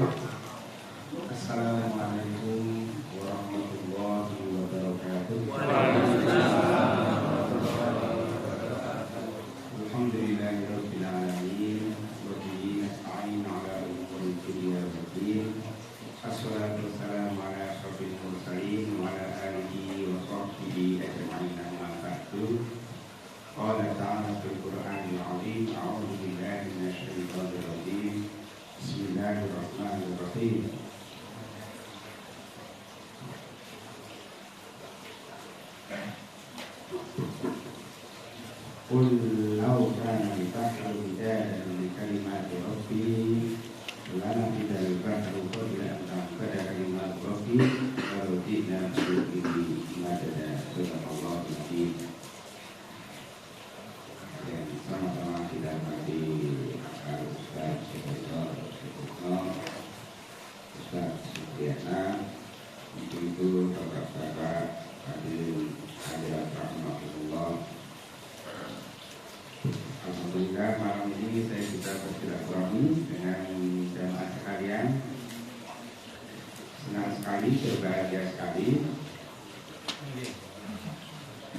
Assalamualaikum warahmatullahi wabarakatuh. Alhamdulillahirabbil alamin wa bihi nasta'in 'ala umuri dunya waddin. Assalatu wassalamu ala asyrofil mursalin wa ala alihi wa sahbihi ajma'in amma ba'du. Qala ta'ala fil Qur'anil 'azim, a'udzu billahi minasy syaithanir rajim. Bismillahirrahmanirrahim. Qul law kana al-bahru midadan li kalimati rabbi lanafida al-bahru qabla an tanfada kalimatu rabbi walau ji'na bihi madada. Subhanallahul azim. Dan sama-sama kita mati Ustaz Profesor Ustaz Supriyatna, itu bapak-bapak hadirin hadirat rahmatullah. Alhamdulillah malam ini saya bisa bersilaturahmi dengan jamaah sekalian. Senang sekali, berbahagia sekali.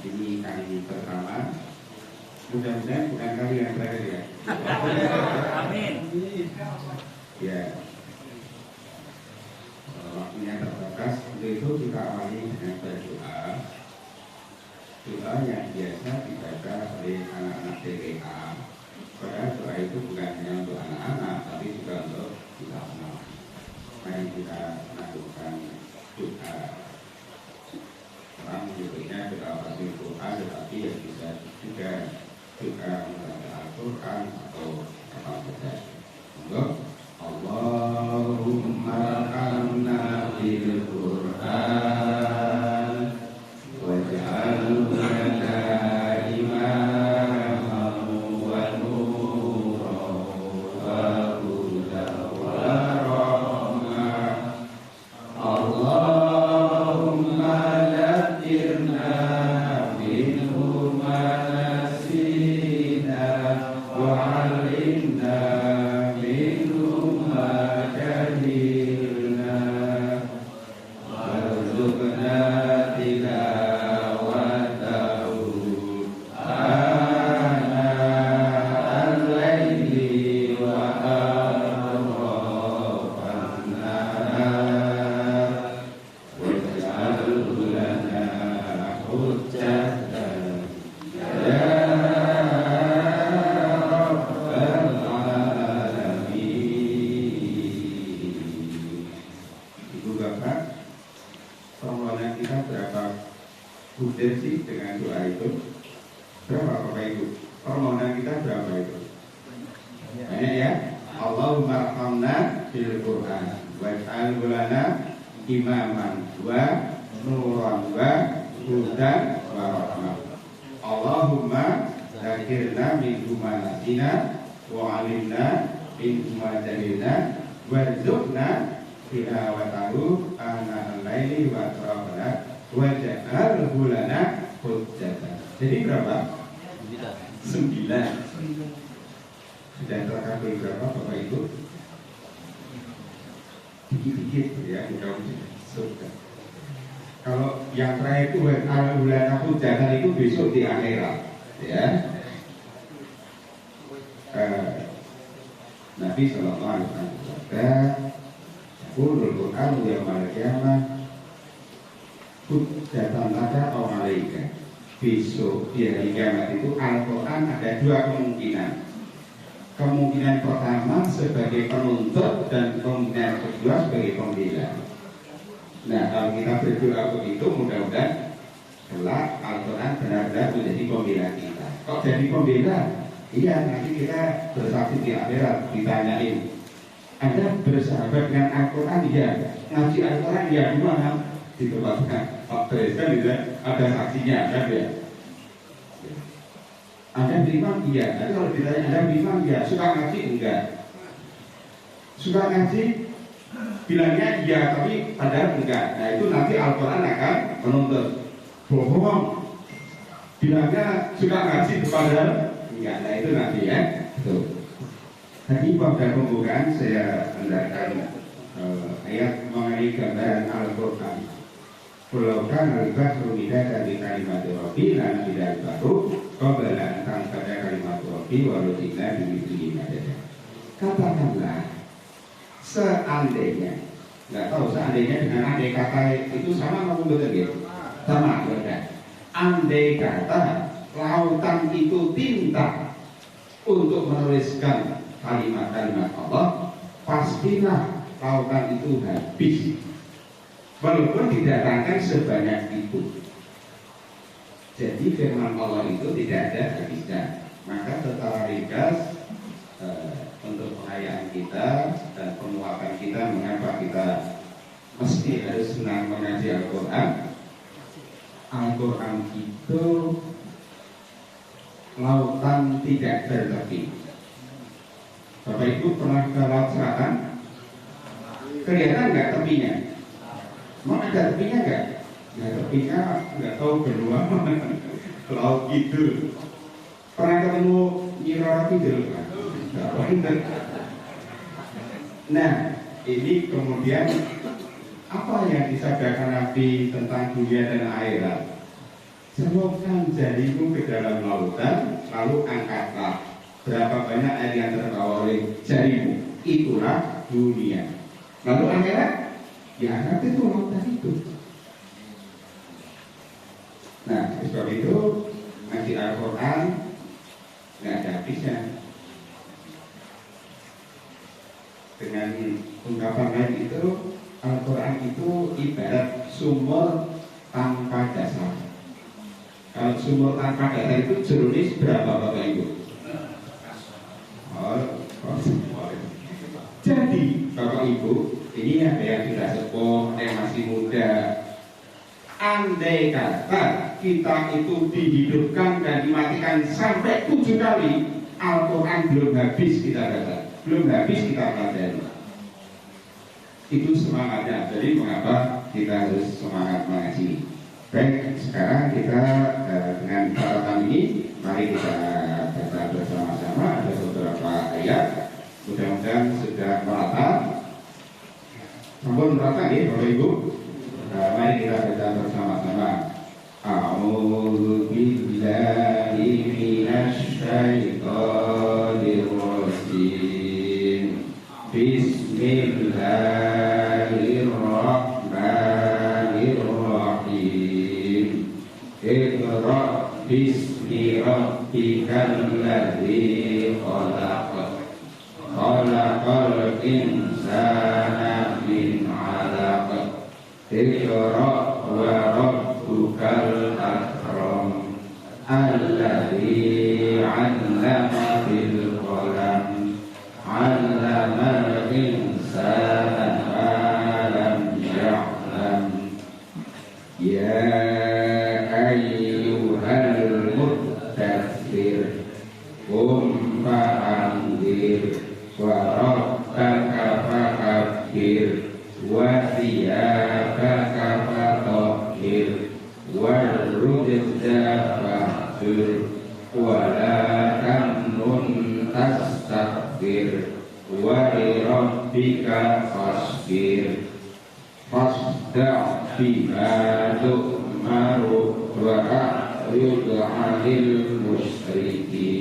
Ini kali pertama. Mudah-mudahan bukan kali yang terakhir ya. Amin. Ya. Waktunya terbatas, untuk itu kita awali dengan berdoa. Doa yang biasa dibaca oleh anak-anak TPA. Padahal doa itu bukan hanya untuk anak-anak, tapi juga untuk kita semua. Mari kita melakukan doa. Orang menyebutnya doa baca Quran, tetapi yang bisa juga doa membaca Al-Quran atau apa saja. Untuk Allahumma amna bil Quran waj'alhu lana imaman wa nuran wa hudan wa rahmah. Allahumma lakirna minhu ma nasina wa 'allimna minhu ma jahilna warzuqna tilawatahu ana al-laili wa atrafan nahar waj'alhu lana hujjatan ya rabbal alamin. Ibu bapak, permohonan kita berapa butir sih dengan doa itu? Berapa bapak ibu? Permohonan kita berapa itu? Banyak ya. Allahumma arhamna bil Quran waj'alhu lana imaman wa nuran wa hudan wa rahmah. Allahumma zakirna min ma nasina wa 'allimna min ma jahilna warzuqna tilawatahu ana al-laili wa atrafana waj'alhu lana hujjatan. Jadi berapa? 9. Sudah tercapai berapa bapak ibu? Dikit-dikit ya, mudah-mudahan surga. Kalau yang terakhir itu waj'alhu lana hujjatan itu besok di akhirat ya. Nabi sallallahu alaihi wasallam bersabda, Qulul Quran yaumal qiyamah hujjatan laka aw 'alaika. Besok di hari kiamat itu Al-Quran ada dua kemungkinan. Kemungkinan pertama sebagai penuntut dan kemungkinan kedua sebagai pembela. Nah, kalau kita berdoa begitu, mudah-mudahan kelak Al-Quran benar-benar menjadi pembela kita. Kok jadi pembela? Iya, nanti kita bersaksi di akhirat, ditanyain, Anda bersahabat dengan Al-Quran? Iya. Ngaji Al-Quran? Iya. Gimana? Ditebakkan Pak Presiden ada saksinya, kan ya? Anda beriman? Iya. Tapi kalau ditanya Anda beriman? Iya. Suka ngaji? Enggak. Suka ngaji? Bilangnya iya, tapi padahal enggak. Nah itu nanti Al-Quran akan menuntut. Bohong. Bilangnya suka ngaji, padahal enggak. Nah itu nanti ya. Tuh. Tadi pada pembukaan saya hendakkan gambaran Al-Quran. Pulau kan al-bahru midatan di kalimat Rabbi lan bidal baru qabla tentang pada kalimat Rabbi walutina dimiliki madada. Katakanlah seandainya, nggak tahu seandainya dengan andai kata itu sama maupun betul ya? Sama, benar. Andai kata lautan itu tinta untuk menuliskan kalimat-kalimat Allah, pastilah lautan itu habis. Walaupun didatangkan sebanyak itu. Jadi firman Allah itu tidak ada habisnya. Maka secara ringkas untuk pengayaan kita dan penguatan kita, mengapa kita mesti harus senang mengaji Al-Quran. Al-Quran itu lautan tidak bertepi. Bapak Ibu pernah ke Laut Selatan? Kelihatan nggak tepinya? Mau ada tepinya nggak? Ya tepinya nggak tahu benua laut gitu. Pernah ketemu Nyiroro Kidul? Nah, ini kemudian apa yang disabdakan Nabi tentang dunia dan akhirat? Celupkan jarimu ke dalam lautan, lalu angkatlah. Berapa banyak air yang terbawa oleh jarimu? Itulah dunia. Lalu akhirat? Ya akhirat itu lautan itu. Nah, sebab itu ngaji Al-Quran nggak ada habisnya. Dengan ungkapan lain itu, Al-Quran itu ibarat sumur tanpa dasar. Kalau sumur tanpa dasar itu jerunis berapa Bapak Ibu? Jadi Bapak Ibu, ini ada yang sudah sepuh, yang masih muda. Andai kata kita itu dihidupkan dan dimatikan sampai 7 kali, Al-Quran belum habis kita baca, belum habis kita pelajari. Itu semangatnya. Jadi mengapa kita harus semangat mengaji? Baik, sekarang kita dengan catatan ini, mari kita baca bersama-sama. Ada beberapa ayat, mudah-mudahan sudah merata. Sampun merata ya Bapak Ibu. Mari kita baca bersama-sama. A'udzu billahi minasy syaithanir rajim. Bismillahirrahmanirrahim. Iqra bismi rabbikal ladzi khalaq. Khalaqal insana min 'alaq. Iqra wa rabbukal akram. Alladzi 'allama bil qalam. 'Allamal insana ma lam ya'lam. Ya ayyuhal mudaththir qum fa'anzir wa rabbaka fakabbir wa thiyabaka fatahhir wal rujza fahjur wa la tamnun tastakbir wa li rabbika fasbir fasda' bima tu'maru wa a'rid 'anil musyrikin.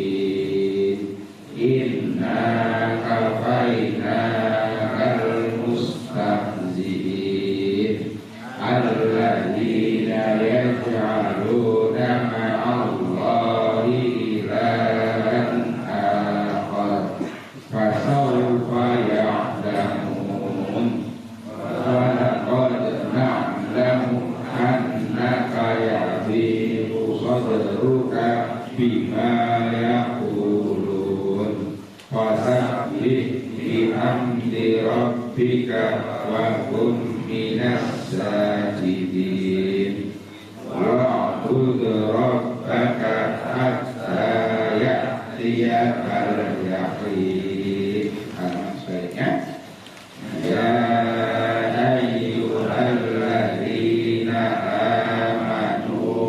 Inna kafainakal mustahzi'in alladzina yaj'aluna ma'allahi ilahan akhar fasawfa ya'lamun. Wa laqad na'lamu annaka ya'dhibu sadruka bima yaqulun fasabbih bihamdi rabbika wa kun minas sajidin wa'bud rabbaka hatta ya'tiyakal yaqin. Sebaiknya ya ayyuhalladzina amanu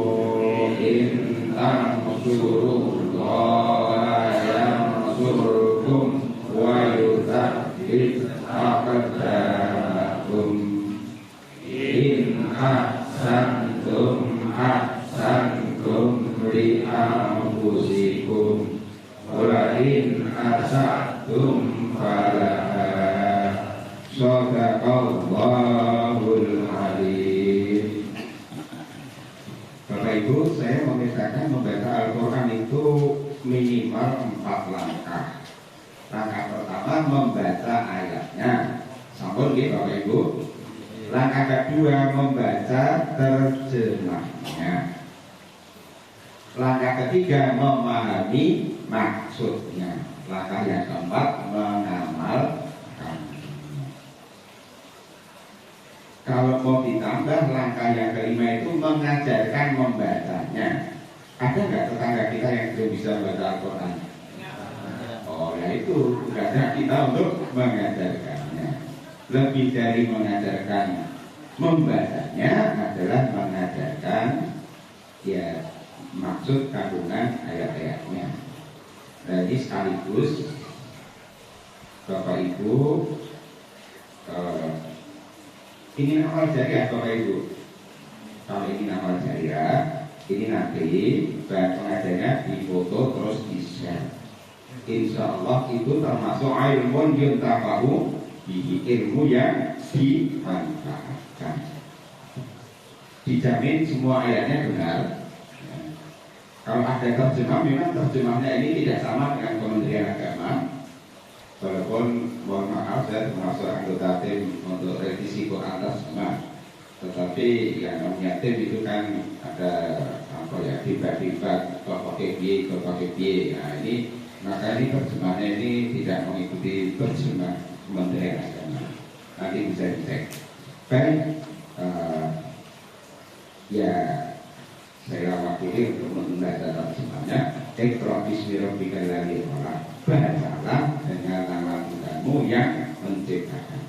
in tansurullaha yansurkum wa yuthabbit aqdamakum. In ahsantum ahsantum li anfusikum wa in asatum falaha. Shadaqallahul alim. Bapak Ibu, saya membedakan membaca Al-Quran itu minimal 4 langkah. Langkah pertama membaca ayatnya, sampun nggih Bapak Ibu. Langkah kedua membaca terjemahnya. Langkah ketiga memahami maksudnya. Langkah yang keempat mengamalkan. Kalau mau ditambah, langkah yang kelima itu mengajarkan membacanya. Ada nggak tetangga kita yang belum bisa membaca Al-Quran? Oh ya, itu tugasnya kita untuk mengajarkannya. Lebih dari mengajarkan membacanya adalah mengajarkan ya maksud kandungan ayat-ayatnya. Jadi sekaligus Bapak Ibu ingin amal jariah Bapak Ibu. Kalau ingin amal jariah, ini nanti bahan pengajarnya difoto terus di-share. Insya Allah itu termasuk ilmun yuntafahu bihi, ilmu yang dimanfaatkan. Dijamin semua ayatnya benar. Kalau ada terjemah, memang terjemahnya ini tidak sama dengan Kementerian Agama. Walaupun mohon maaf saya termasuk anggota tim untuk revisi Quran terjemah, tetapi yang namanya tim itu kan ada apa ya, tiba-tiba kok pakai biaya, kok pakai biaya. Nah ini maka ini terjemahnya ini tidak mengikuti terjemah Kementerian Agama. Nanti bisa dicek. Baik, ya saya wakili untuk membaca terjemahnya. Iqra bismi rabbikal ladzi khalaq. Bacalah dengan nama Tuhanmu yang menciptakan.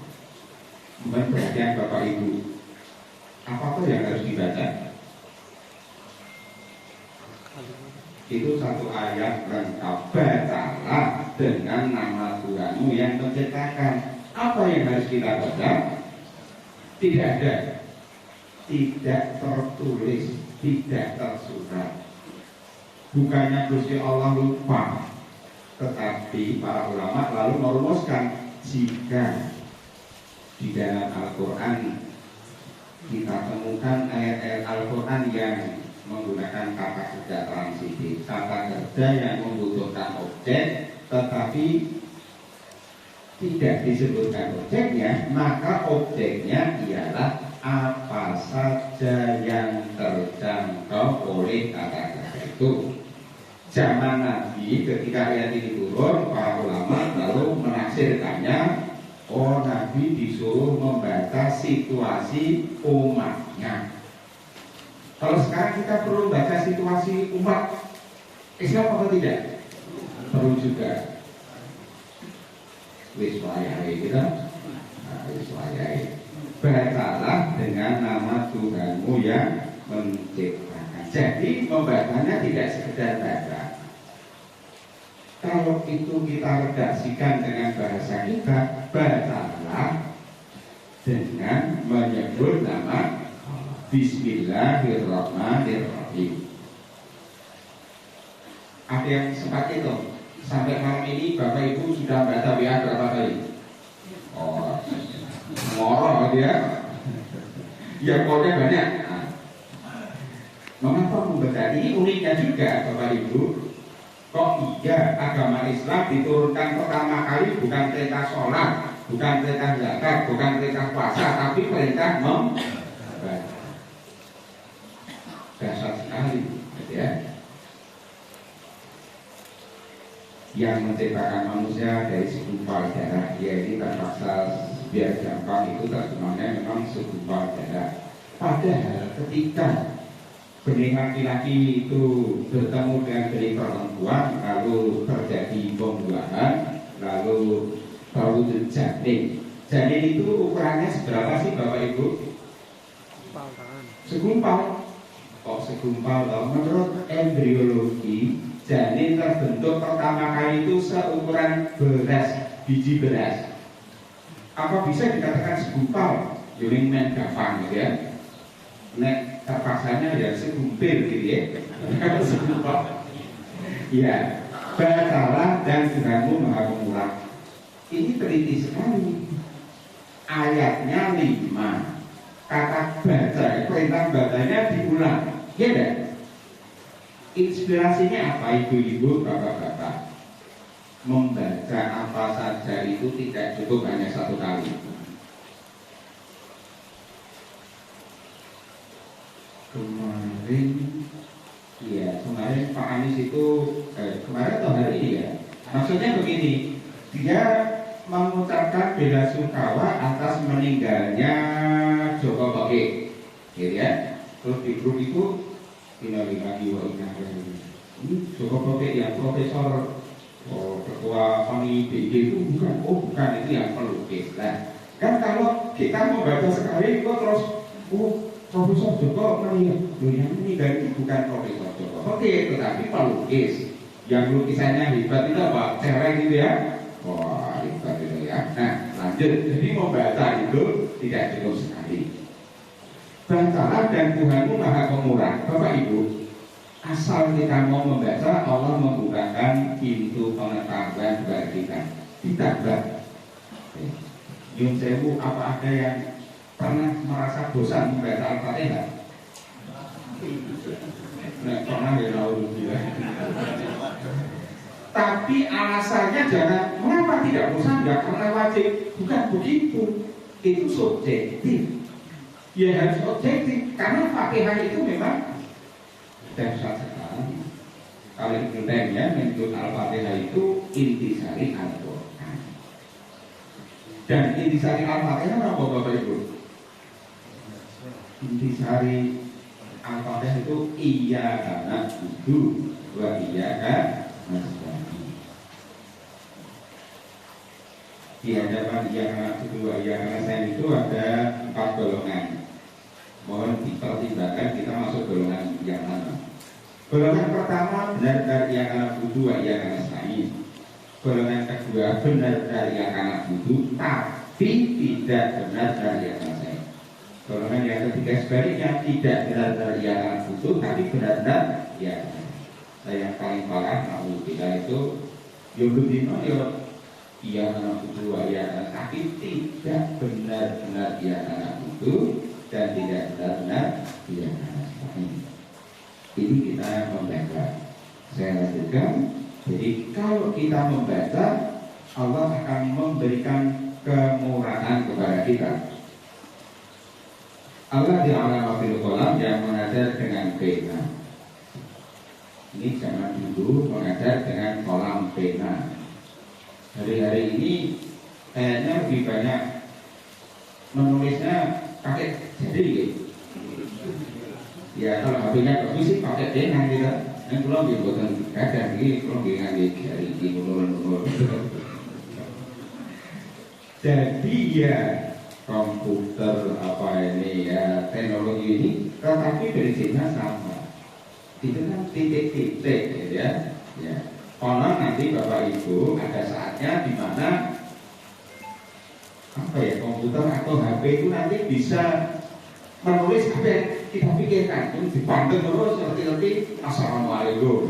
Mohon perhatian Bapak Ibu. Apa yang harus dibaca? Itu satu ayat lengkap. Bacalah dengan nama Tuhanmu yang menciptakan. Apa yang harus kita baca? Tidak ada, tidak tertulis, tidak tersurat. Bukannya Gusti Allah lupa, tetapi para ulama lalu merumuskan jika di dalam Al-Quran kita temukan ayat-ayat Al-Quran yang menggunakan kata kerja transitif, kata kerja yang membutuhkan objek tetapi tidak disebutkan objeknya, maka objeknya ialah apa saja yang terjangkau oleh kata kerja itu. Zaman Nabi ketika ayat ini turun, para ulama lalu menafsirkannya, oh Nabi disuruh membaca situasi umatnya. Kalau sekarang kita perlu baca situasi umat Islam apa tidak? Perlu juga. Wiswayai kita, wiswayai. Bacalah dengan nama Tuhanmu yang menciptakan. Jadi membacanya tidak sekedar baca. Kalau itu kita redaksikan dengan bahasa kita, bacalah dengan menyebut nama Bismillahirrahmanirrahim. Ada yang sempat itu sampai malam ini Bapak Ibu sudah baca WA berapa kali? Oh, ngorok dia. Ya pokoknya banyak. Mengapa membaca ini uniknya juga Bapak Ibu? Kok iya agama Islam diturunkan pertama kali bukan perintah sholat, bukan perintah zakat, bukan perintah puasa, tapi perintah membaca. Dasar sekali, ya. Yang menciptakan manusia dari segumpal darah, ya ini terpaksa biar gampang itu terjemahnya memang segumpal darah. Padahal ketika benih laki-laki itu bertemu dengan benih perempuan, lalu terjadi pembuahan, lalu terwujud janin. Janin itu ukurannya seberapa sih Bapak Ibu? Segumpal. Kok segumpal? Menurut embriologi, janin terbentuk pertama kali itu seukuran beras, biji beras. Apa bisa dikatakan segumpal? Yuling main gampang gitu ya. Nek terpaksanya ya segumpil gitu ya. Ya, bacalah dan Tuhanmu Maha Pemurah. Ini teliti sekali. Ayatnya 5. Kata baca, perintah bacanya diulang. Ya kan? Inspirasinya apa ibu-ibu, bapak-bapak? Membaca apa saja itu tidak cukup hanya satu kali. Kemarin Pak Anies itu kemarin atau hari ini ya, maksudnya begini, dia mengucapkan bela sungkawa atas meninggalnya Joko Boke, gitu ya. Terus di grup itu innalillahi wa inna ilaihi raji'un. Ini Joko Boke yang profesor, ketua KONI BG itu bukan itu yang pelukis lah. Kan kalau kita membaca sekali kok terus Profesor Joko melihat yang meninggal itu bukan Profesor Joko Oke, tetapi pelukis yang lukisannya hebat itu apa? Cereng gitu ya. Wah, hebat itu ya. Nah, lanjut. Jadi membaca itu tidak cukup sekali. Bacalah dan Tuhanmu Maha Pemurah. Bapak Ibu, asal kita mau membaca, Allah membukakan pintu pengetahuan bagi kita. Ditambah. Yun sewu, apa ada yang pernah merasa bosan membaca Al-Fatihah? Nah, pernah ya naudzubillah. Tapi alasannya jangan mengapa tidak bosan, ya karena wajib. Bukan begitu. Itu subjektif. Ya harus objektif karena Fatihah itu memang dasar sekali. Kalau Ibnu Taimiyah menyebut Al-Fatihah itu intisari Al-Quran. Dan intisari Al-Fatihah apa Bapak Ibu? Intisari Al-Fatihah itu iyyaka na'budu wa iyyaka nasta'in. Di hadapan iyyaka na'budu wa iyyaka nasta'in itu ada 4 golongan. Mohon dipertimbangkan kita masuk golongan yang mana. Golongan pertama benar dari iyyaka na'budu wa iyyaka nasta'in. Golongan kedua benar dari iyyaka na'budu tapi tidak benar dari iyyaka nasta'in. Golongan yang ketiga sebaliknya tidak benar-benar iyyaka na'budu tapi benar-benar ya. Saya yang paling parah naudzubillah itu yudhino iyyaka na'budu wa iyyaka nasta'in tapi tidak benar-benar iyyaka na'budu dan tidak benar-benar iyyaka nasta'in. Ini kita membaca. Saya lanjutkan. Jadi kalau kita membaca, Allah akan memberikan kemurahan kepada kita. Allah di alam wafil kolam yang mengajar dengan pena. Ini zaman dulu mengajar dengan kolam pena. Hari-hari ini kayaknya lebih banyak menulisnya pakai jadi gitu. Ya kalau HP-nya bagus sih pakai pena gitu. Yang belum dibuatkan kadang ini belum diganti dari timur. Jadi ya komputer apa ini ya teknologi ini tetapi prinsipnya sama. Itu kan titik-titik gitu ya. Ya. Konon nanti Bapak Ibu ada saatnya di mana apa ya komputer atau HP itu nanti bisa menulis apa yang kita pikirkan. Itu dipantau terus seperti assalamualaikum.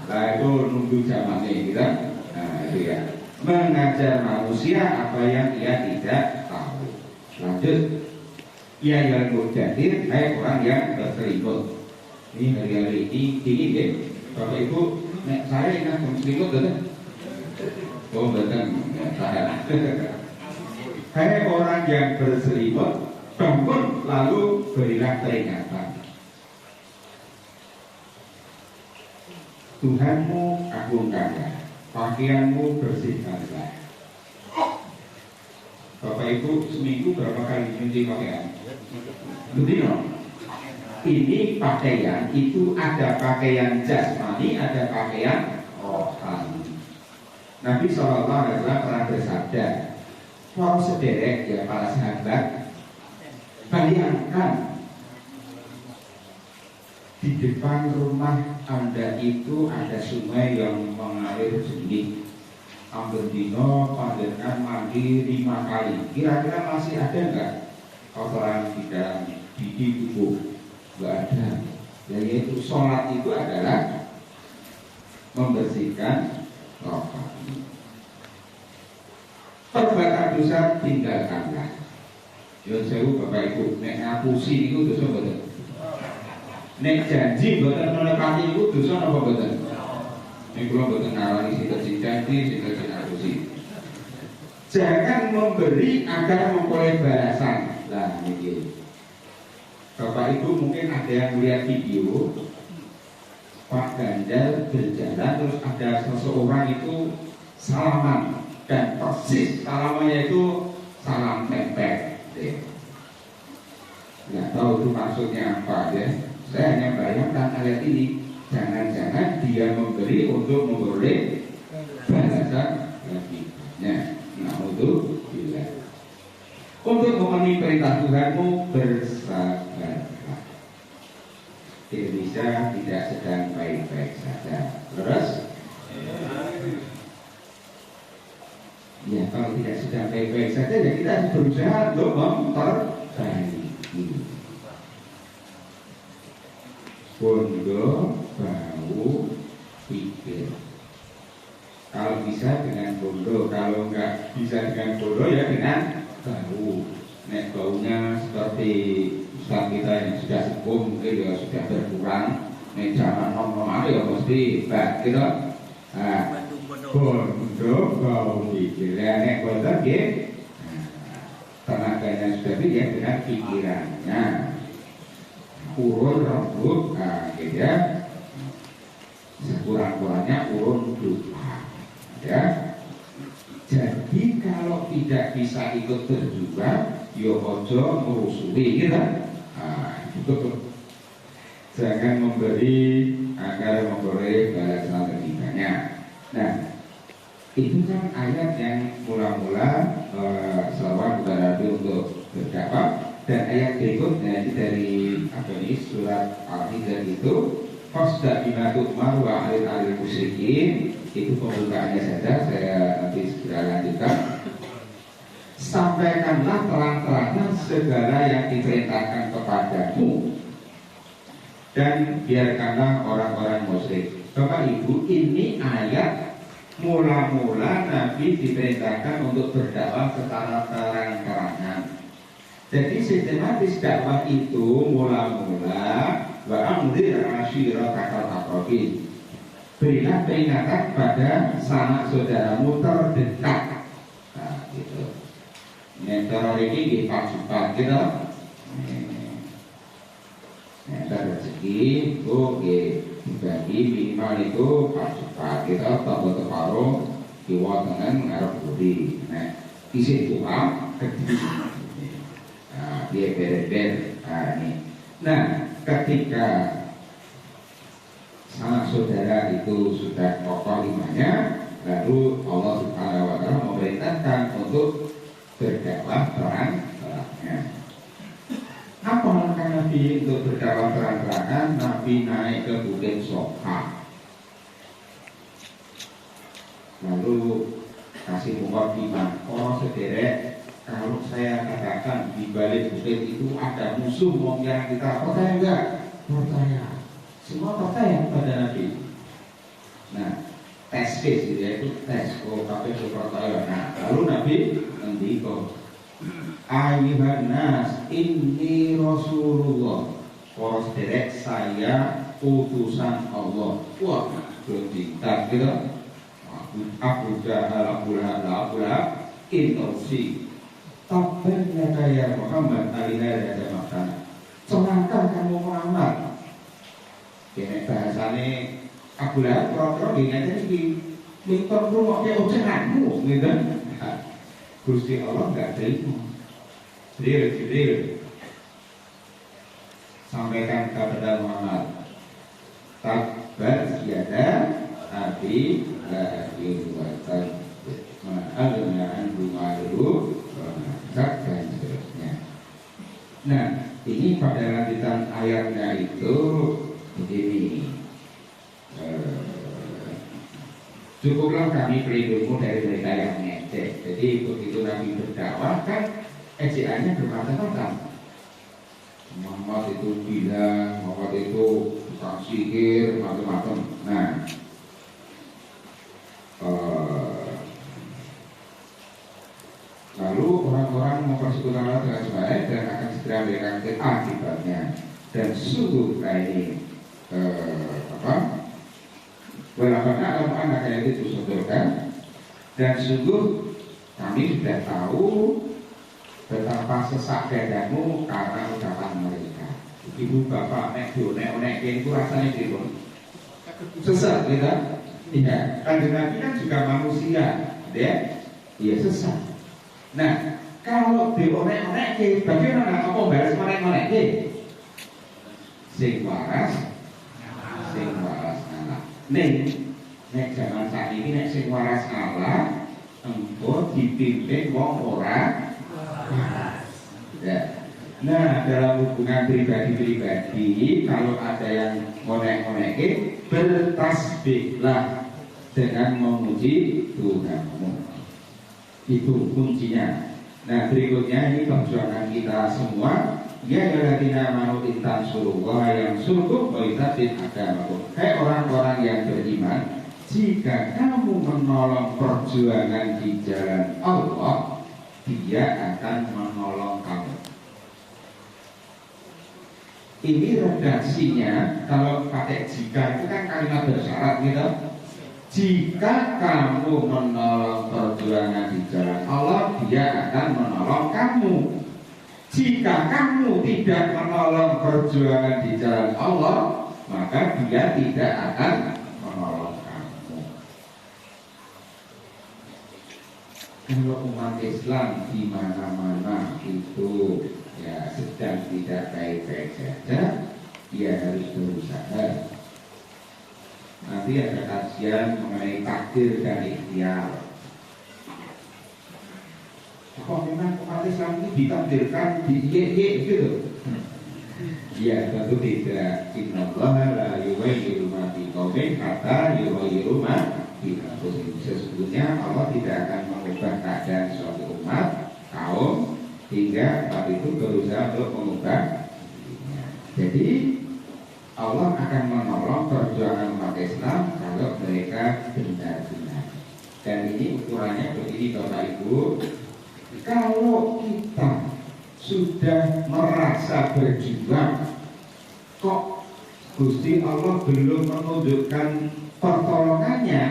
Nah itu nunggu zamannya gitu. Nah itu ya. Mengajar manusia apa yang ia tidak tahu. Lanjut. Ya yang mujadir, hai orang yang berselimut. Ini hari-hari ini ya. Bapak Ibu, saya ingat berselimut betul? Oh betul. Hai orang yang berselimut, bangun lalu berilah peringatan. Tuhanmu agungkanlah. Pakaianmu bersihkanlah. Bapak Ibu seminggu berapa kali nyuci pakaian? Betul. Ini pakaian itu ada pakaian jasmani, ada pakaian rohani. Nabi SAW pernah bersabda, para sederek ya para sahabat, bayangkan di depan rumah Anda itu ada sungai yang mengalir jernih. ambil dino panjenengan mandi 5 kali. Kira-kira masih ada nggak kotoran di dalam gigi tubuh? Nggak ada. Yaitu sholat itu adalah membersihkan rokaat. Perbuatan dosa tinggalkanlah. Yo sewu Bapak Ibu, nek ngapusi itu dosa mboten? Nek janji mboten menepati itu dosa napa mboten? Nek kula mboten ngarani sing janji, sing ngapusi. Jangan memberi agar memperoleh balasan. Lah niki. Bapak Ibu mungkin ada yang melihat video Pak Ganjar berjalan terus ada seseorang itu salaman dan persis salamannya itu salam tempel. Nggak tahu itu maksudnya apa ya. Saya hanya bayangkan ayat ini, jangan-jangan dia memberi untuk memperoleh balasan lebihnya. Nah untuk bila untuk memenuhi perintah Tuhanmu bersabarlah. Indonesia tidak sedang baik-baik saja. Terus? Ya kalau tidak sedang baik-baik saja ya kita harus berusaha untuk memperbaiki. Bondo, bau, pikir. Kalau bisa dengan bondo, kalau nggak bisa dengan bondo ya dengan bau. Nek baunya seperti Ustaz kita yang sudah sepuh mungkin ya sudah berkurang. Nek zaman normal ya mesti bak gitu. Nah, bondo bau pikir. Nek bondo ya tenaganya sudah ya dengan pikirannya. Urun rambut, nah gitu ya. Sekurang-kurangnya urun dupa, ya. Jadi kalau tidak bisa ikut berjuang, yo ojo merusui gitu. Nah, jangan memberi agar memperoleh balasan lebihnya. Nah, itu kan ayat yang mula-mula selawat kepada Nabi untuk berdakwah, dan ayat berikutnya itu dari surat Al-Hijr itu Fasda bima tu'mar wa alil musyrikin. Itu pembukaannya saja, saya nanti segera lanjutkan. Sampaikanlah terang-terangan segala yang diperintahkan kepadamu dan biarkanlah orang-orang musyrik. Bapak Ibu, ini ayat mula-mula Nabi diperintahkan untuk berdakwah secara terang-terangan. Jadi sistematis dakwah itu mula-mula wa amdir ashiratakal aqrabin. Berilah peringatan pada sanak saudaramu terdekat. Nah, gitu. Cara ini di pak-pak gitu. Ada rezeki itu dibagi minimal itu pak-pak gitu. Tambah separuh kiwa dengan mengarah budi. Nah, isi uang dia beres-beres. Nah, ketika sanak saudara itu sudah kokoh imannya, lalu Allah Subhanahu wa Ta'ala memerintahkan untuk berdakwah terang-terangan. Apa langkah Nabi untuk berdakwah terang-terangan? Nabi naik ke Bukit Sofa, lalu kasih mukadimah, oh sederek, kalau saya katakan di balik bukit itu ada musuh mau menyerang kita, percaya enggak? Percaya. Semua percaya pada Nabi. Nah, tes case gitu ya, itu tes. Oh, tapi percaya. Nah, lalu Nabi ngendika, Ayyuhan nas, inni Rasulullah. Para sederek, saya utusan Allah. Wah, bertindak gitu. Abu Jahal, Abu Lahab, introduksi. Tabbannya ya Muhammad alina dan makan. Celaka kamu Muhammad. Kene bahasane Abu Lahab kira-kira ngene iki. Minta rumoke ocehanmu, gitu. Gusti Allah enggak terima. Jibril sampaikan kepada Muhammad. Tabbat yada Abi Lahab wa tab. Ma'alna anhu ma'alu dan seterusnya. Nah, ini pada lanjutan ayatnya itu begini. Cukuplah kami pelindungmu dari mereka yang ngecek. Jadi begitu Nabi berdakwah kan ejekannya bermacam-macam. Muhammad itu gila, Muhammad itu tukang sihir, macam-macam. Nah, lalu orang-orang mempersekutukan Allah dengan sebaik dan akan segera memberikan akibatnya. Dan sungguh ini walaupun anak itu disodorkan, dan sungguh kami sudah tahu betapa sesak dadamu karena ucapan mereka. Ibu bapak nek itu rasanya gitu sesak gitu. Iya, kanjeng Nabi kan juga manusia, ya, iya sesak. Nah, kalau dionek-onek, bagaimana apa balas onek-onek? Sing waras ngalah. Nek zaman saat ini nek sing waras ngalah, engko dipimpin wong ora. Ya. Nah, dalam hubungan pribadi-pribadi, kalau ada yang onek-onek, bertasbihlah dengan memuji Tuhanmu. Itu kuncinya. Nah, berikutnya ini perjuangan kita semua. Ya alladzina amanu in tansurullaha yansurkum wa yuthabbit aqdamakum. Hai orang-orang yang beriman, jika kamu menolong perjuangan di jalan Allah, Dia akan menolong kamu. Ini redaksinya kalau pakai jika itu kan kalimat bersyarat gitu. Jika kamu menolong perjuangan di jalan Allah, Dia akan menolong kamu. Jika kamu tidak menolong perjuangan di jalan Allah, maka Dia tidak akan menolong kamu. Kalau umat Islam di mana-mana itu ya sedang tidak baik-baik saja, dia harus berusaha. Nanti ada kajian mengenai takdir dan ikhtiar. Apa memang umat Islam ini ditakdirkan di ye gitu? Ya tentu tidak. Innallaha la yughayyiru ma biqaumin hatta yughayyiru ma bi anfusihim. Sesungguhnya Allah tidak akan mengubah keadaan suatu umat, kaum, hingga saat itu berusaha untuk mengubah dirinya. Jadi Allah akan menolong perjuangan umat Islam kalau mereka benar-benar. Dan ini ukurannya begini Bapak Ibu. Kalau kita sudah merasa berjuang, kok Gusti Allah belum menunjukkan pertolongannya,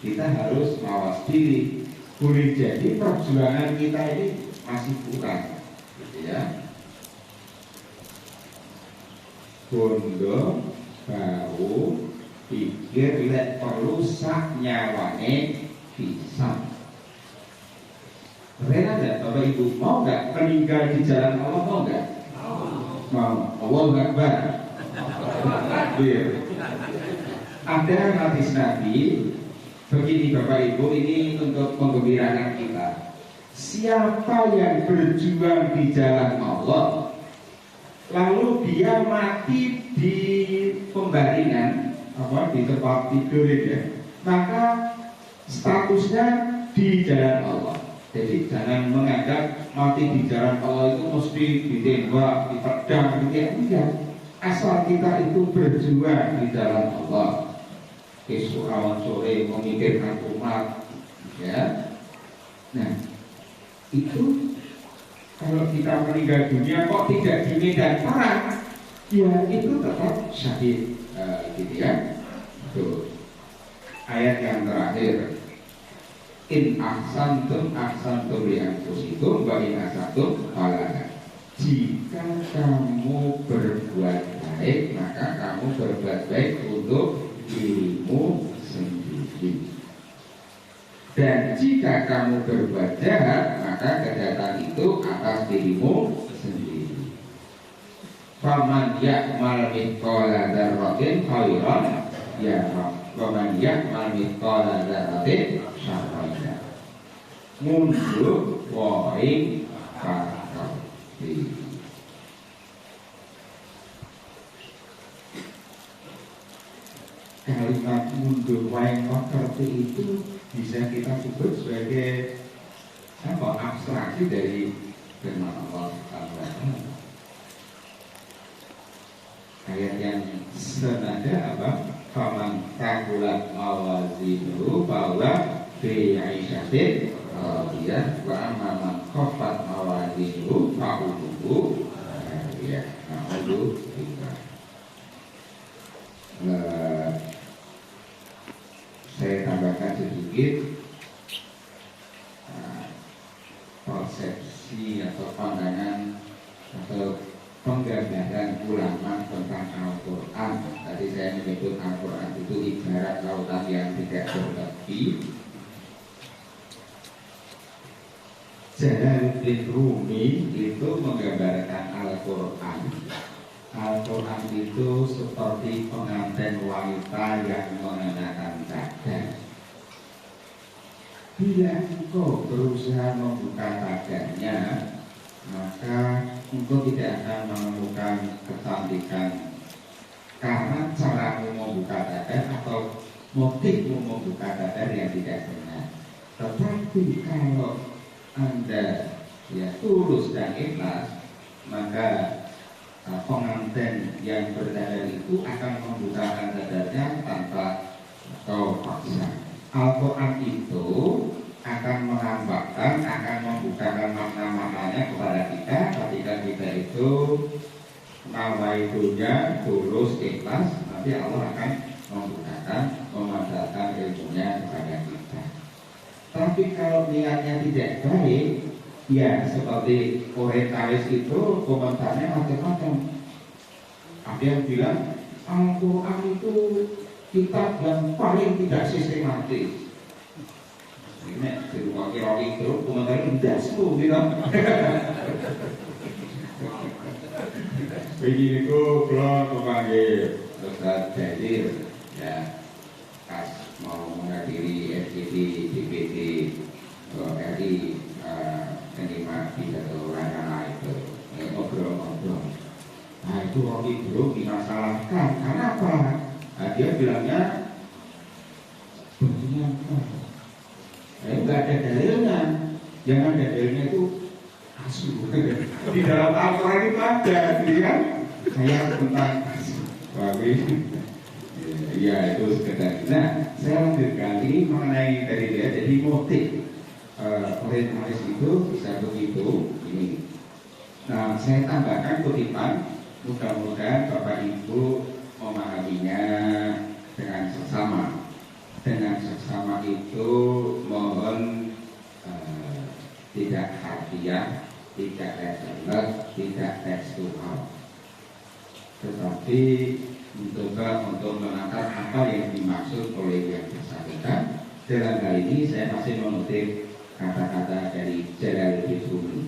kita harus mawas diri. Boleh jadi perjuangan kita ini masih kurang, gitu ya. Bondo bau pikir lek perlu sak nyawane bisa. Rela nggak Bapak Ibu, mau nggak meninggal di jalan Allah, mau nggak? Mau. Allahu Akbar. Ada hadis Nabi begini Bapak Ibu, ini untuk menggembirakan kita. Siapa yang berjuang di jalan Allah, lalu dia mati di pembaringan, di tempat tidur ya, maka statusnya di jalan Allah. Jadi jangan menganggap mati di jalan Allah itu mesti ditembak, dipedang, gitu ya. Enggak. Asal kita itu berjuang di jalan Allah, esok awan sore memikirkan umat, ya. Nah, itu kalau kita meninggal dunia kok tidak di medan perang, ya itu tetap syahid, gitu ya. Tuh. Ayat yang terakhir. In ahsantum li anfusikum wa in asatum falaha. Jika kamu berbuat baik, maka kamu berbuat baik untuk dirimu sendiri. Dan jika kamu berbuat jahat, maka kejahatan itu atas dirimu sendiri. Faman ya'mal mithqala dzarratin khairan yarah, wa man ya'mal mithqala dzarratin syarran. Mundur waing kakati. Kalimat kalimat mundur wayang seperti itu bisa kita sebut sebagai abstraksi dari firman Allah Subhanahu wa Ta'ala. Ayat yang senada apa? Faman taqulat mawazinuhu bahwa fi 'isyatin radiyah wa amma man khaffat mawazinuhu fa ummuhu ya. Saya tambahkan sedikit persepsi atau pandangan atau penggambaran ulama tentang Al-Quran. Tadi saya menyebut Al-Quran itu ibarat lautan yang tidak bertepi. Jalaluddin Rumi itu menggambarkan Al-Quran. Al-Quran itu seperti pengantin wanita yang mengenakan cadar. Bila engkau berusaha membuka cadarnya, maka engkau tidak akan menemukan kecantikan karena caramu membuka cadar atau motifmu membuka cadar yang tidak benar. Tetapi kalau Anda tulus dan ikhlas, maka pengantin yang berdadar itu akan membuka cadarnya tanpa atau paksa. Al-Quran itu akan menambahkan, akan membukakan makna-maknanya kepada kita ketika kita itu nawaidunya tulus ikhlas, nanti Allah akan membukakan, memandatkan ilmunya kepada kita. Tapi kalau niatnya tidak baik, ya seperti orientalis itu komentarnya macam-macam. Ada yang bilang Al-Quran itu kitab yang paling tidak sistematis. Ini di rumah kira itu komentarnya tidak semua bilang. Begini kok kalau memanggil Ustaz Jazir ya pas mau menghadiri FGD DPD RI penyimak pidato Rana itu ngobrol-ngobrol. Nah itu Rocky belum dimasalahkan. Kenapa? Nah, dia bilangnya sebetulnya nggak ada dalilnya. Yang ada dalilnya itu asu. Di dalam Al-Quran itu ada, kan? Saya tentang asu. Ya itu sekedar. Nah, saya lanjutkan ini mengenai dari dia. Jadi motif orientalis itu bisa begitu ini. Nah, saya tambahkan kutipan. Mudah-mudahan Bapak Ibu memahaminya dengan seksama. Dengan seksama itu mohon tidak harfiah, tidak reseller, tidak tekstual, tetapi mencoba untuk menangkap apa yang dimaksud oleh yang bersangkutan. Dalam hal ini saya masih mengutip kata-kata dari Jalaluddin Rumi.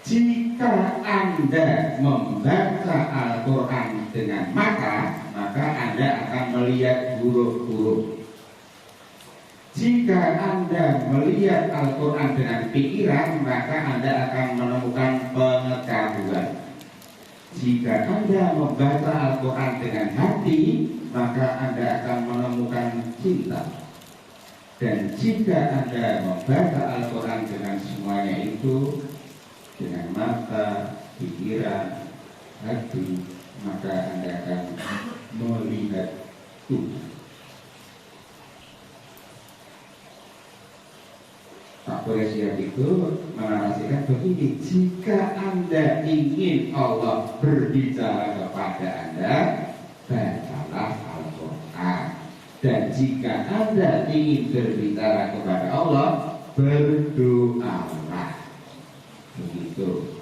Jika Anda membaca Al-Quran dengan mata, maka Anda akan melihat huruf-huruf. Jika Anda melihat Al-Quran dengan pikiran, maka Anda akan menemukan pengetahuan. Jika Anda membaca Al-Quran dengan hati, maka Anda akan menemukan cinta. Dan jika Anda membaca Al-Quran dengan semuanya itu, dengan mata, pikiran, hati, maka Anda akan melihat Tuhan. Pak Presiden itu menarasikan begini: jika Anda ingin Allah berbicara kepada Anda, bacalah Al-Quran. Dan jika Anda ingin berbicara kepada Allah, berdoalah. Begitu.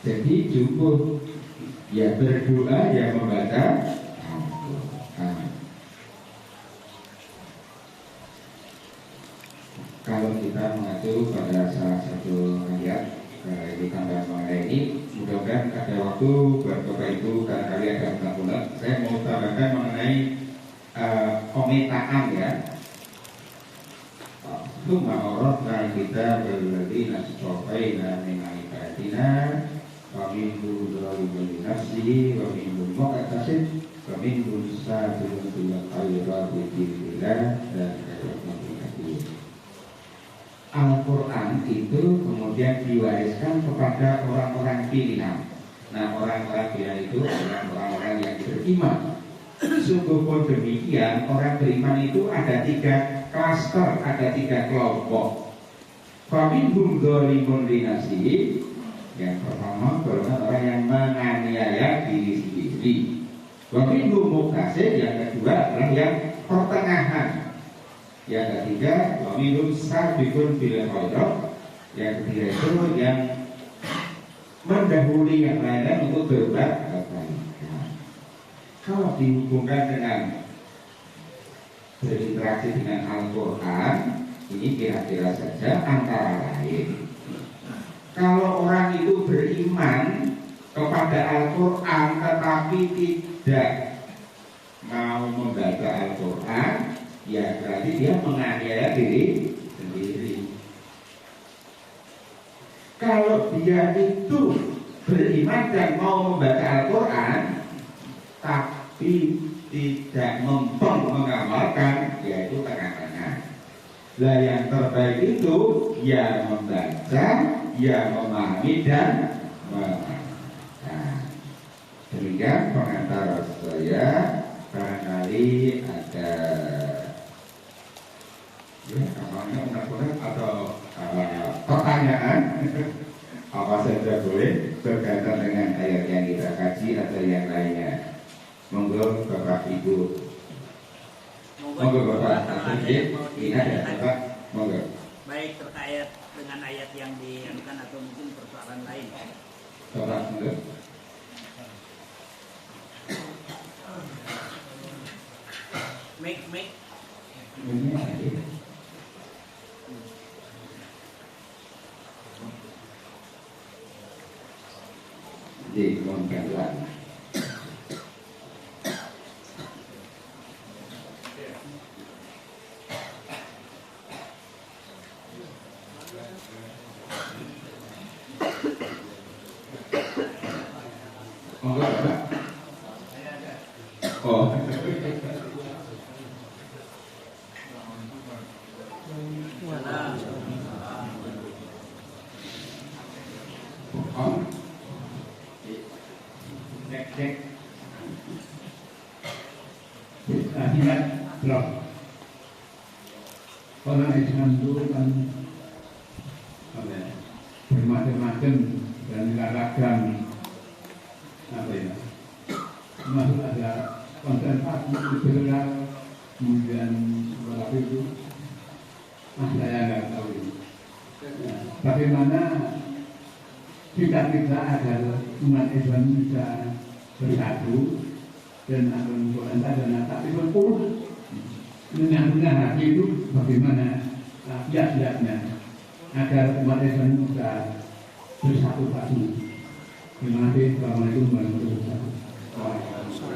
Jadi cukup ya berdoa, ya membaca Al-Quran. Kalau kita mengacu pada salah satu ayat di tambah mengenai ini, mudah-mudahan ada waktu buat Bapak Ibu barangkali ada ulang-ulang. Saya mau tambahkan mengenai pemetaan ya. Summa auratna kita berladina istofaina min ibadina wa minhum zalimun li nafsihi wa minhum muqtasid kami berusaha dengan khairat billah dan khairat. Al-Quran itu kemudian diwariskan kepada orang-orang pilihan. Nah, orang-orang pilihan itu adalah orang-orang yang beriman. Sungguh pun demikian, orang beriman itu ada 3 klaster, ada 3 kelompok. Faminhum dzalimun linafsihi. Yang pertama golongan orang yang menganiaya diri sendiri. Waminhum muqtasid. Yang kedua adalah yang pertengahan. Yang ketiga waminhum sabiqun bil khairat. Yang ketiga itu yang mendahului yang lainnya untuk berbuat kebaikan. Kalau dihubungkan dengan berinteraksi dengan Al-Quran, ini kira-kira saja antara lain. Kalau orang itu beriman kepada Al-Quran tetapi tidak mau membaca Al-Quran, ya berarti dia menganiaya diri sendiri. Kalau dia itu beriman dan mau membaca Al-Quran tapi tidak mempeng mengamalkan, yaitu tengah-tengah. Lah yang terbaik itu ya membaca, ya memahami dan mengamalkan. Demikian pengantar saya. Barangkali ada ya namanya unek-unek atau pertanyaan apa saja boleh berkaitan dengan ayat yang kita kaji atau yang lainnya. Monggo Bapak Ibu. Monggo Bapak. Ini ada Bapak. Monggo. Baik, terkait dengan ayat yang dianukan atau mungkin persoalan lain. Bapak monggo. Make. Ini ada. Di Monggalan. Monggo Bapak. Oh. Cek. Ingat, Prof. Orang Islam itu kan bermacam-macam dan ragam, apa ya? Masuk ada konservatif, liberal, kemudian apa itu? Saya nggak tahu ini. Nah, bagaimana kita agar umat Islam bisa bersatu dan berantara dan tapi berpuluh menyambungkan hati itu bagaimana kiat-kiatnya agar umat Islam bisa bersatu padu. Terima kasih. Assalamualaikum warahmatullahi wabarakatuh.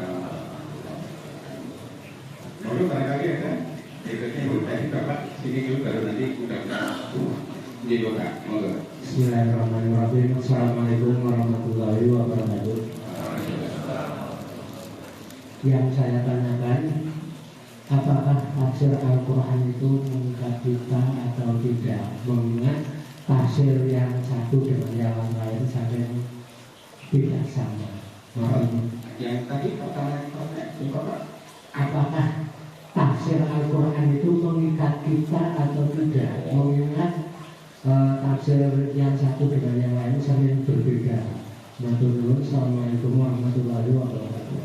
Monggo barangkali ada berikutnya tadi Bapak sini dulu baru nanti udah di Bapak. Monggo. Bismillahirrahmanirrahim. Assalamualaikum warahmatullahi wabarakatuh. Yang saya tanyakan, apakah tafsir Al-Quran itu mengikat kita atau tidak? Mengingat tafsir yang satu dengan yang lain saling tidak sama. Yang tadi pertanyaan Bapak, apakah tafsir Al-Quran itu mengikat kita atau tidak? Mengingat tafsir yang satu dengan yang lain saling berbeda. Assalamualaikum warahmatullahi wabarakatuh.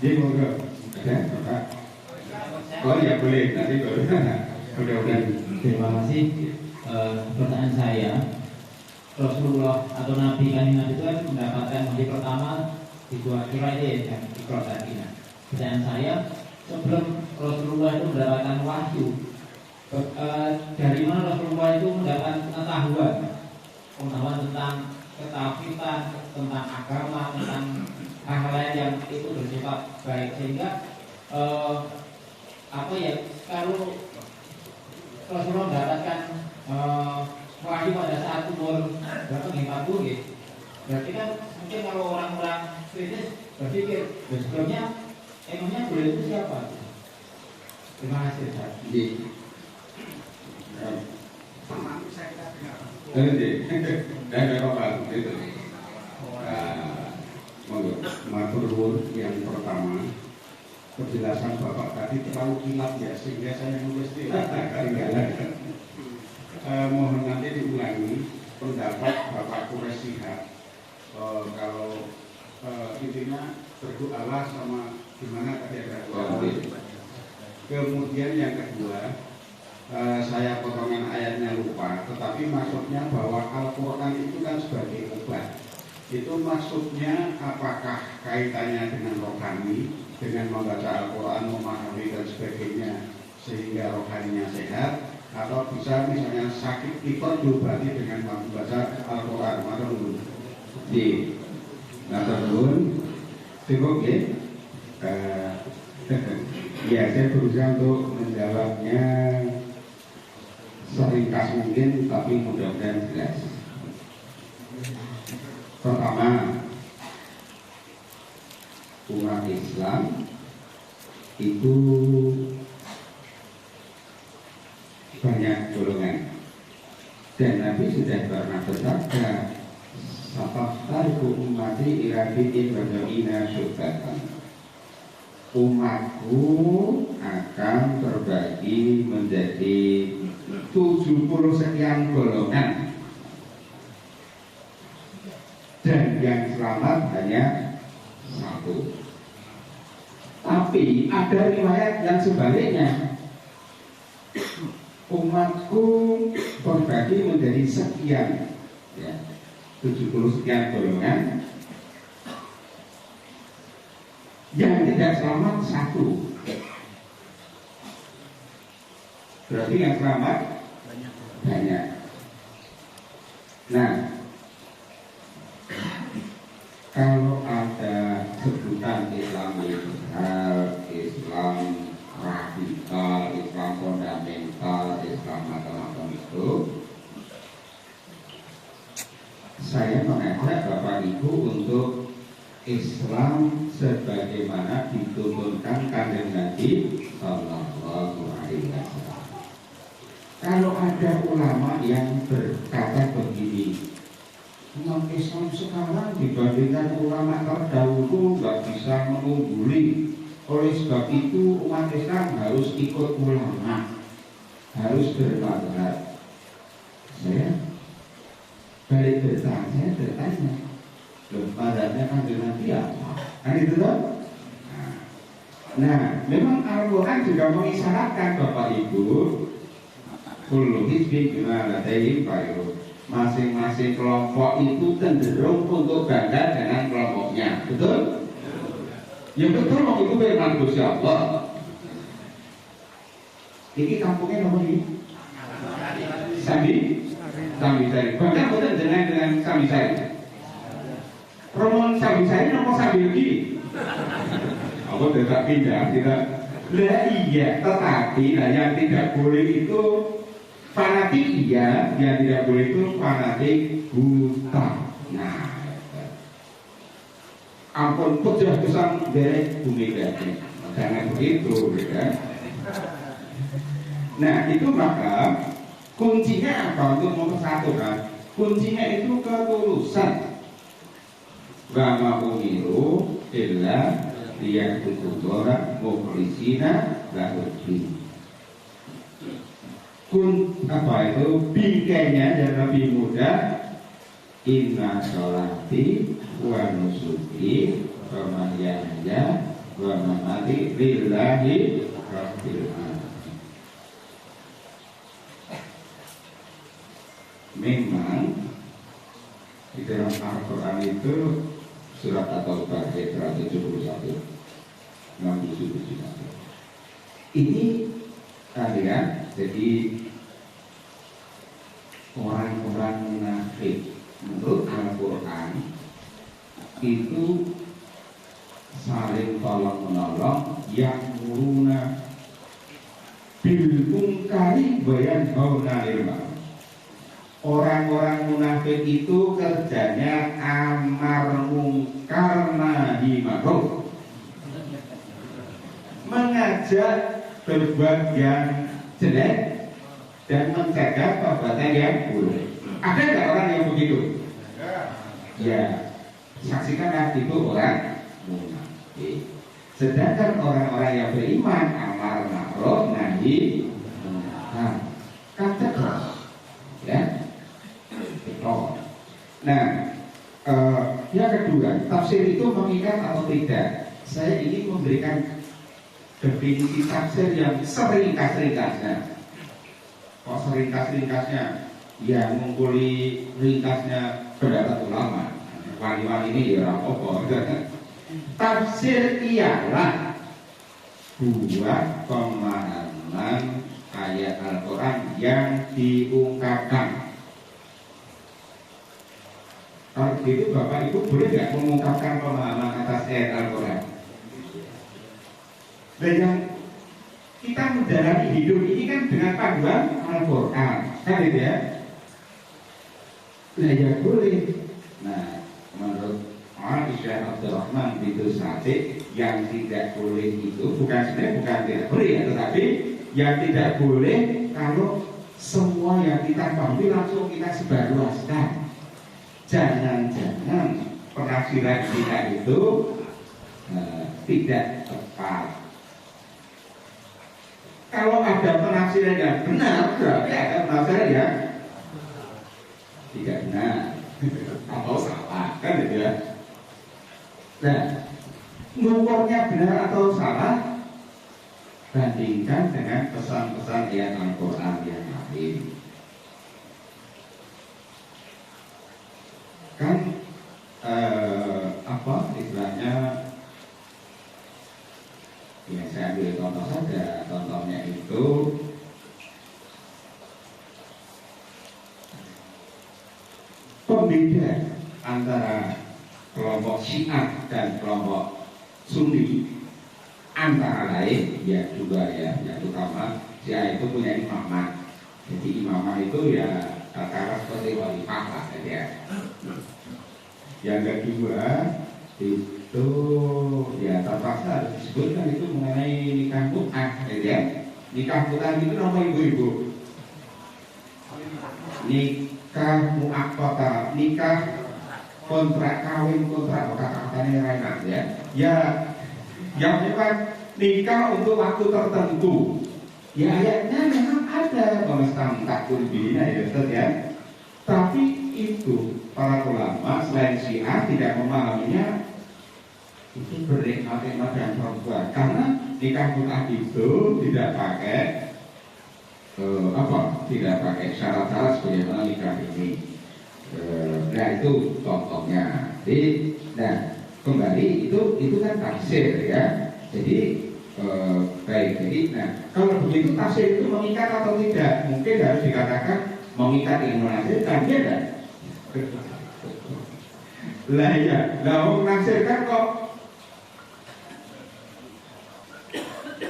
Jadi monggo ada Bapak. Oh ya boleh nanti baru. Mudah-mudahan. Terima kasih. Pertanyaan saya, Rasulullah atau Nabi Nabi itu kan mendapatkan wahyu pertama di dua kira dan Iqra dan Ina. Pertanyaan saya, sebelum Rasulullah itu mendapatkan wahyu, dari mana Rasulullah itu mendapatkan pengetahuan tentang ketakwaan, tentang agama, tentang hal lain yang itu bersifat baik, sehingga kalau Rasulullah mendapatkan wahyu pada saat umur berapa nih 40 gitu. Berarti kan mungkin kalau orang-orang kritis berpikir sebelumnya emangnya beliau itu siapa? Terima kasih Ustaz. Jadi, dan apa itu? Matur nuwun yang pertama, penjelasan Bapak tadi terlalu kilat ya, sehingga saya nulis tidak ketinggalan. Mohon nanti diulangi pendapat Bapak Kures Shihab. Kalau intinya berdoalah sama gimana tadi ada doa. Kemudian yang kedua, saya potongan ayatnya lupa, tetapi maksudnya bahwa Al-Quran itu kan sebagai obat. Itu maksudnya apakah kaitannya dengan rohani, dengan membaca Al-Quran, memahami dan sebagainya sehingga rohaninya sehat, atau bisa misalnya sakit tipes diobati dengan membaca Al-Quran. Maka di Natarun cukup ya. Ya, saya berusaha untuk menjawabnya seringkas mungkin, tapi mudah-mudahan jelas. Pertama, umat Islam itu banyak golongan, dan Nabi sudah pernah bersabda, "Satafariqu ummati ila bid'in syubbatan." Umatku akan terbagi menjadi 70 sekian golongan, dan yang selamat hanya satu. Tapi ada riwayat yang sebaliknya, umatku terbagi menjadi sekian, ya, 70 sekian golongan, yang tidak selamat satu. Berarti yang selamat banyak. Nah, kalau ada sebutan Islam liberal, Islam radikal, Islam fundamental, Islam macam-macam itu, saya mengajak Bapak Ibu untuk Islam sebagaimana diturunkan Kanjeng Nabi Sallallahu Alaihi Wasallam. Kalau ada ulama yang berkata begini, umat Islam sekarang dibandingkan ulama terdahulu nggak bisa mengungguli, oleh sebab itu umat Islam harus ikut ulama, harus bermadhab. Saya balik bertanya, madhabnya kan dengan dia, kan itu kan? Nah, memang Al-Quran juga mengisyaratkan Bapak Ibu, kullu hizbin bima ladayhim farihun. Masing-masing kelompok itu cenderung untuk bangga dengan kelompoknya, betul? Ya betul, itu firman Gusti Allah. Ini kampungnya nomor ini Sari, bahkan betul dengan Sari. Romo Sari nomor Sari lagi. Apa tidak pindah? Tidak. Lah iya, tetapi yang tidak boleh itu fanatik, iya, yang tidak boleh itu fanatik buta. Nah, ampun pecah besar dari bumi gede, jangan begitu, ya. Nah, itu maka kuncinya apa untuk mempersatukan? Kuncinya itu ketulusan. Wa ma umiru illa liya'budullaha mukhlisina lahu-d-din. Apa itu bingkainya yang lebih mudah, inna sholati wa nusuki wa mahyaya wa mamati lillahi rabbil alamin. Memang di dalam Al-Quran itu surat At-Taubah ayat 171 ini kalian jadi orang-orang munafik menurut Al-Quran itu saling tolong menolong, yang muruna bil munkari wa yanhauna 'anil ma'ruf. orang-orang munafik itu kerjanya amar mungkar nahi ma'ruf, mengajak berbuat yang jelek dan mencegah perbuatan yang buruk. Ada nggak orang yang begitu? Ya, saksikanlah itu orang munafik. Sedangkan orang-orang yang beriman amar ma'ruf nahi mungkar, kan tegas, ya. Nah, yang kedua, tafsir itu mengikat atau tidak? Saya ingin memberikan definisi tafsir yang seringkas-ringkasnya. Kok seringkas-ringkasnya? Ya, mengumpuli ringkasnya pendapat ulama. Wali-wali ini ya apa? Tafsir ialah dua pemahaman ayat Al-Quran yang diungkapkan. Kalau begitu Bapak Ibu boleh nggak mengungkapkan pemahaman atas ayat Al-Quran? Dan yang kita menjalani hidup ini kan dengan panduan Al-Quran, kan gitu ya? Nah ya boleh. Nah menurut Aisyah Abdurrahman bintu Sa'id, yang tidak boleh itu bukan tidak boleh ya, tetapi yang tidak boleh kalau semua yang kita pahami langsung kita sebarluaskan. Jangan-jangan penafsiran kita itu tidak tepat. Kalau ada penafsiran yang benar, berarti ada penafsiran yang tidak benar atau salah, kan gitu ya. Nah, ngukurnya benar atau salah bandingkan dengan pesan-pesan ayat Al-Quran yang lain. Kan apa istilahnya, ya saya ambil contoh saja. Contohnya itu pembeda antara kelompok Syiah dan kelompok Sunni antara lain ya juga ya, yang utama Syiah itu punya imamah. Jadi imamah itu ya kata seperti khalifah lah ya. Yang kedua itu ya terpaksa harus disebutkan itu mengenai nikah mut'ah ya. Nikah mut'ah itu nama ibu-ibu. Nikah mu'aqqadah, nikah kontrak kawin, kontrak kata-katanya enak ya. Ya yang memang nikah untuk waktu tertentu. Ya ayatnya memang ada pemestam takul bina ya Ustaz ya. Tapi itu para ulama selain Syiah tidak memahaminya itu bernikmat-nikmat dan perempuan, karena nikah mut'ah itu tidak pakai tidak pakai syarat-syarat sebagaimana nikah ini. Nah itu contohnya. Jadi, nah kembali itu kan tafsir ya. Jadi baik. Jadi, nah kalau begitu tafsir itu mengikat atau tidak? Mungkin harus dikatakan mengikat ilmu menafsirkan, ya kan? Lah ya, lah menafsirkan kok.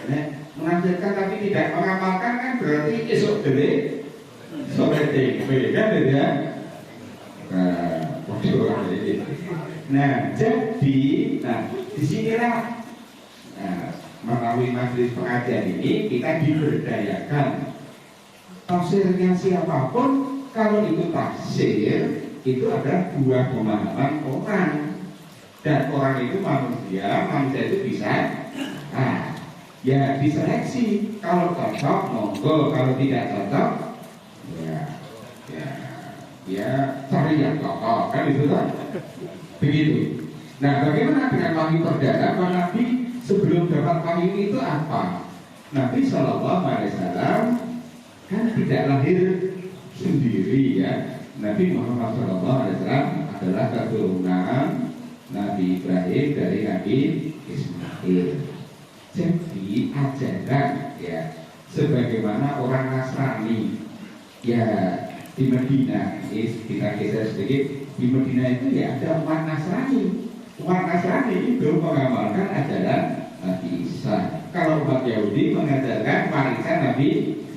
Nah, menafsirkan tapi tidak mengamalkan kan berarti esok dele sore tempe kan ya. Nah, jadi disinilah melalui majelis pengajian ini kita diberdayakan. Tafsirnya siapapun, kalau itu tafsir itu adalah dua pemahaman orang, dan orang itu manusia itu bisa ya diseleksi. Kalau cocok monggo, kalau tidak cocok ya cari yang cocok, kan itu kan begitu. Nah bagaimana dengan wahyu perdana? Nabi sebelum dapat wahyu itu apa? Nabi Shallallahu Alaihi Wasallam kan tidak lahir sendiri ya. Nabi Muhammad Shallallahu Alaihi Wasallam adalah keturunan Nabi Ibrahim dari Nabi Ismail. Jadi ajaran ya sebagaimana orang Nasrani ya di Madinah, ini kita geser sedikit. Di Madinah itu ya ada umat Nasrani. Umat Nasrani itu mengamalkan ajaran Nabi Isa. Kalau umat Yahudi mengajarkan warisan Nabi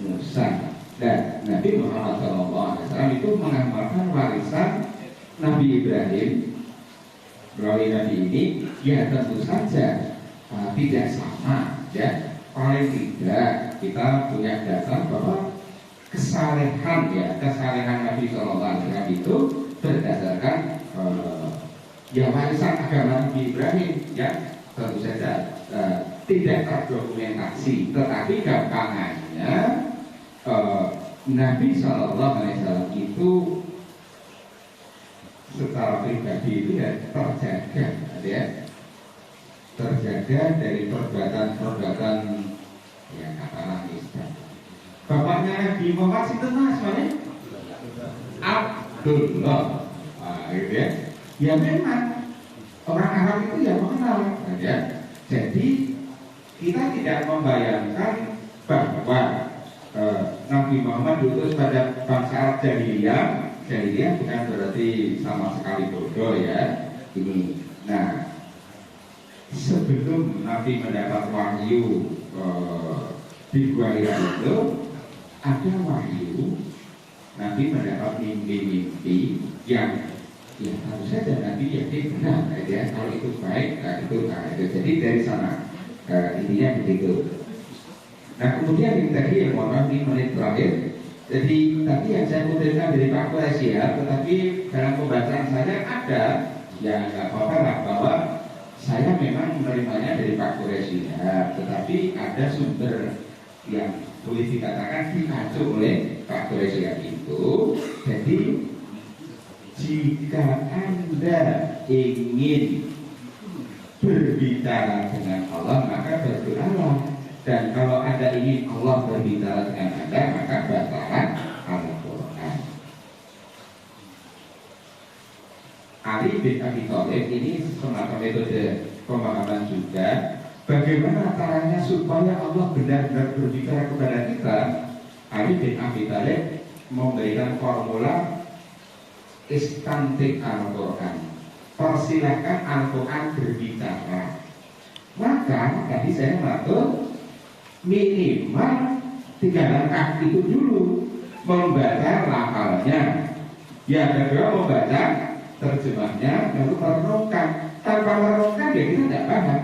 Musa. Dan Nabi Muhammad SAW itu mengamalkan warisan Nabi Ibrahim melalui Nabi ini. Ya tentu saja tidak sama, ya. Paling tidak kita punya data bahwa kesalehan Nabi SAW itu berdasarkan ya warisan agama Nabi Ibrahim, ya tentu saja tidak terdokumentasi, tetapi gampangannya Nabi SAW itu secara pribadi itu ya terjaga dari perbuatan ya katakanlah nisbah. Bapaknya Nabi Muhammad itu namanya Abdullah, gitu ya. Ya memang orang Arab itu ya mengenal, ya. Jadi kita tidak membayangkan bahwa Nabi Muhammad diutus pada bangsa Arab Jahiliyah bukan berarti sama sekali bodoh, ya. Ini. Nah, sebelum Nabi mendapat wahyu di Gua Hira itu ada wahyu, Nabi mendapat mimpi-mimpi yang ya harus saja Nabi yakin benar, ya kalau itu baik, itu. Jadi dari sana intinya begitu. Nah kemudian yang tadi yang mohon di menit terakhir, jadi tadi yang saya kutipkan dari Pak Quraisy, tetapi dalam pembacaan saya ada ya nggak apa-apa lah bahwa saya memang menerimanya dari Pak Quraisy, tetapi ada sumber yang boleh dikatakan diacu oleh Pak Quraisy itu. Jadi jika Anda ingin berbicara dengan Allah maka berdoalah, dan kalau Anda ingin Allah berbicara dengan Anda maka bacalah Al-Quran. Ali bin Abi Thalib ini semacam metode pemahaman juga bagaimana caranya supaya Allah benar-benar berbicara kepada kita. Ali bin Abi Thalib memberikan formula istantik Al-Quran, persilahkan Al-Quran berbicara. Maka tadi saya mengatur minimal 3 langkah itu dulu, membaca lafalnya, yang kedua membaca terjemahnya, lalu merenungkan. Tanpa merenungkan ya kita tidak paham.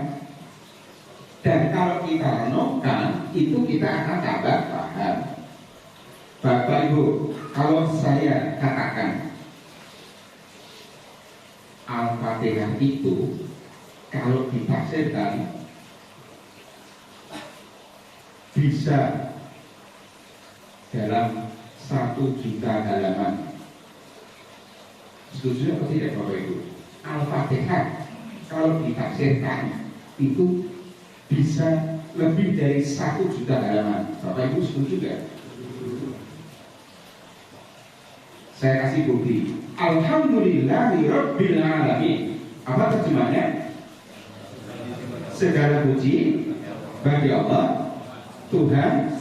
Dan kalau kita renungkan itu kita akan tambah paham. Bapak Ibu, kalau saya katakan Al-Fatihah itu kalau ditafsirkan bisa dalam 1 juta halaman. Setuju atau tidak Bapak Ibu? Al-Fatihah kalau ditafsirkan itu bisa lebih dari 1 juta halaman. Bapak Ibu setuju tidak? Saya kasih bukti. Alhamdulillahi Rabbil Alamin. Apa terjemahnya? Segala puji bagi Allah, Tuhan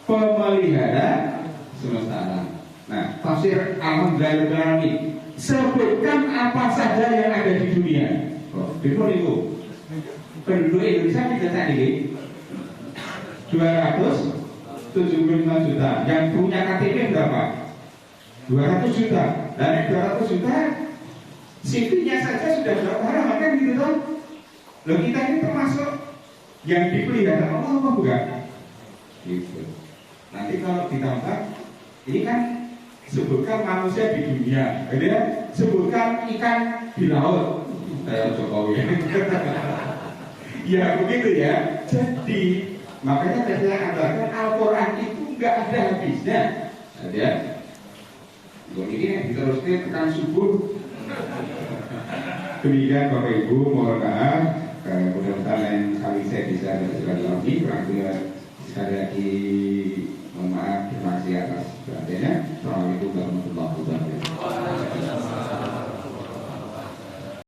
pemelihara semesta alam. Nah, tafsir Alhamdulillah Rabbil Alamin, sebutkan apa saja yang ada di dunia. Betul itu. Penduduk Indonesia kita tadi 275 juta. Yang punya KTP berapa? 200 juta. Dan 200 juta CV-nya saja sudah berapa halaman kan gitu kan? Loh kita ini termasuk yang dipelihara Allah apa bukan? Gitu. Nanti kalau ditambah, ini kan sebutkan manusia di dunia, kemudian sebutkan ikan di laut. Kayak Jokowi. Ya begitu ya. Jadi makanya tadi saya katakan Al-Quran itu nggak ada habisnya. Ya. Ini diteruskan tekan subuh. Demikian Bapak Ibu, mohon maaf. Mudah-mudahan lain kali saya bisa bersekali lagi. Sekali lagi mohon maaf, terima kasih atas perhatiannya. Assalamualaikum warahmatullahi wabarakatuh.